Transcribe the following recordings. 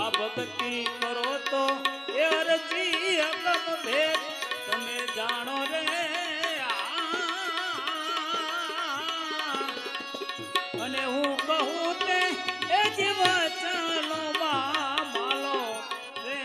આ ભક્તિ કરો તો એ અરજી અગમ ભેદ તમે જાણો રે અને હું કહું તે એ જીવ ચાલો માલો રે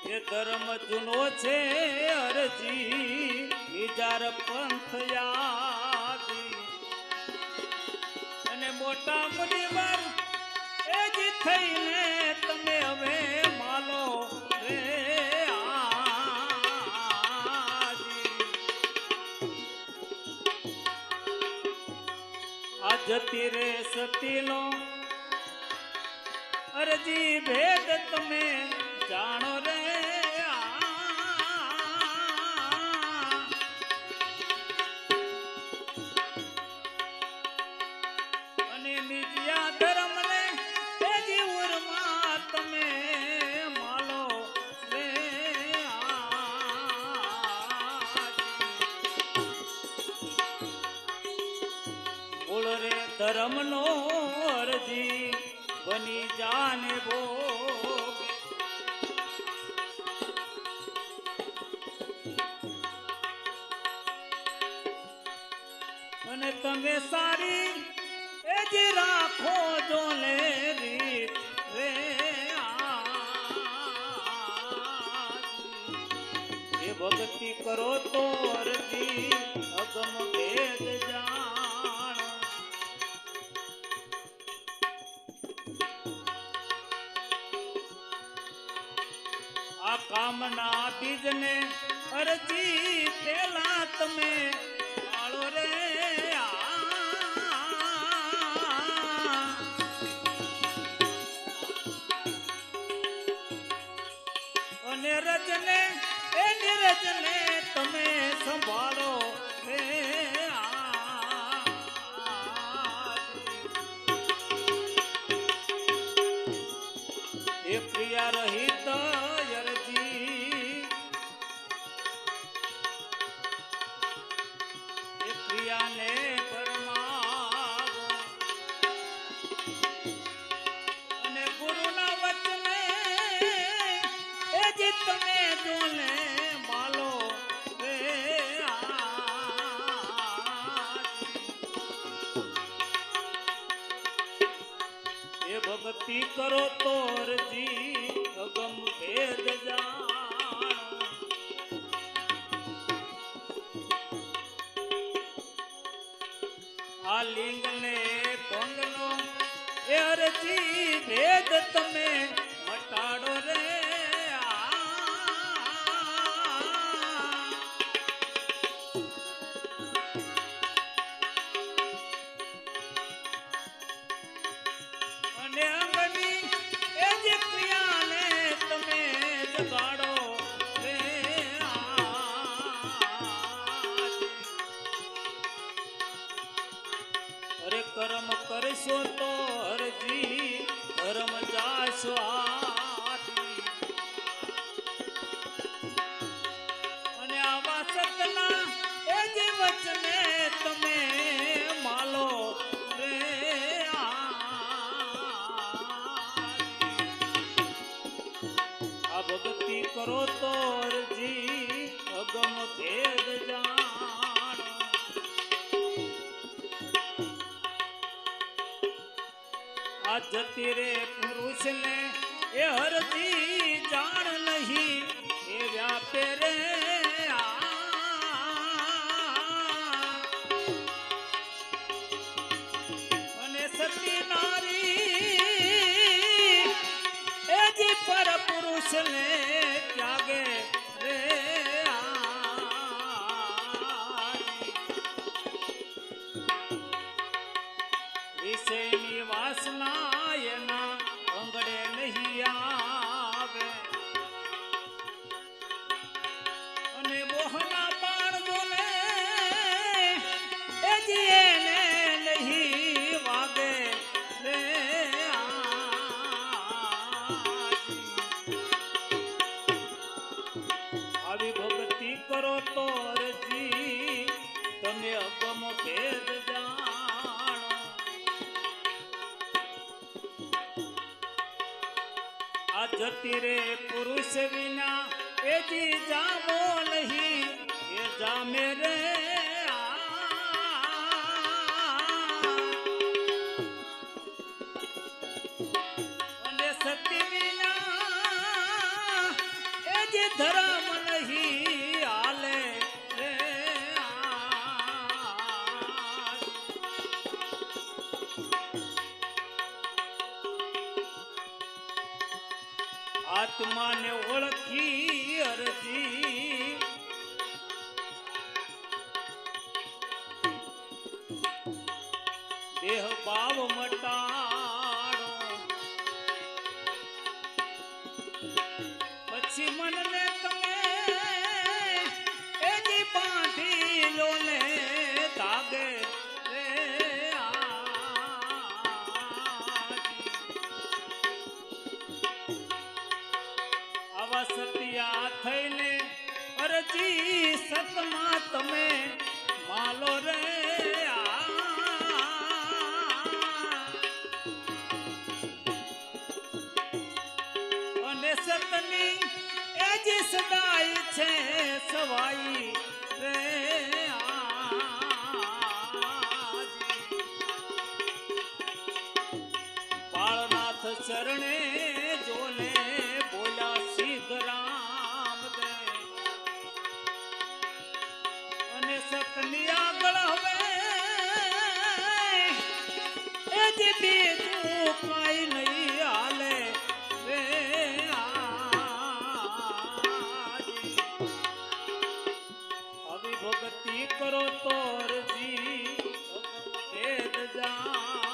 એ ધર્મ જૂનો છે અરજી વિચાર પંથ યાદી અને મોટા મુનિવર એ જ થઈને તમે હવે માલો રે આ જતી રે સતીનો અરજી ભેદ તમે જાણો રે અને નિજ્યા ધર્મ ને એ જીવરમાં તમે માલો રે બોલ રે ધર્મ નો અરજી બની જાને ભોગ અને તમે સારી એ જ રાખો જો લે રીત રે એ ભક્તિ કરો તો અરજી અગમ ભેદ જાણો આ કામના બીજને અરજી પેલા તમે આળો રે અને રજને એ નિરજને તમે સંભાળો રે એ પ્રિયા રહિત અરજી એ પ્રિયાને પરમાવો અને ગુરુના વચને એ જે તમે જોલે માલો રે એ ભક્તિ કરો તો અરજી અગમ ભેદ જાણો આ લિંગ ને ભંગનો એ અરજી ભેદ તમે મટાડો રે અને અંગની એ જે ક્રિયાને તમે જગાડો રે અરે કર્મ કરશો તો અરજી ધર્મ જાશો અને આવા સતના એ જે વચને તમે માલો રે આ ભક્તિ કરો તો અરજી અગમ ભેદ જાણો આ જતી રે પુરુષ ને એ હરજી જાણ નહીં એ વ્યાપે રે અને સતી નારી એ જી પર પુરુષ ને ત્યાગે રે વિષયની વાસના એના અંગડે નહીં આવે લોહના બાણ જોલે એ જીએને નહીં વાગે રે આવી ભક્તિ કરો તો રજી તમે અગમ ભેદ જાણો આ જતી રે પુરુષ વિના એ જી જામો નહીં એ જામે રે અને સતી વિના એ જે ધર્મ નહીં હાલે રે આત્માને ઓળખી અરજી દેહ ભાવ મટાડો પછી મનને તમે એની બાંધી લો ને તાગે રે આવા સતિયા થઈને અરજી સતમાં તમે માલો રે અને સતની એ જ સદાય છે સવાઈ રે બાળનાથ શરણે જોલે બોલ્યા સિદ્ધરામ દે અને સતની આગળ હવે એ જ બીજું કઈ નહીં હાલે રે આવી ભક્તિ કરો તો રજી ભેદ જા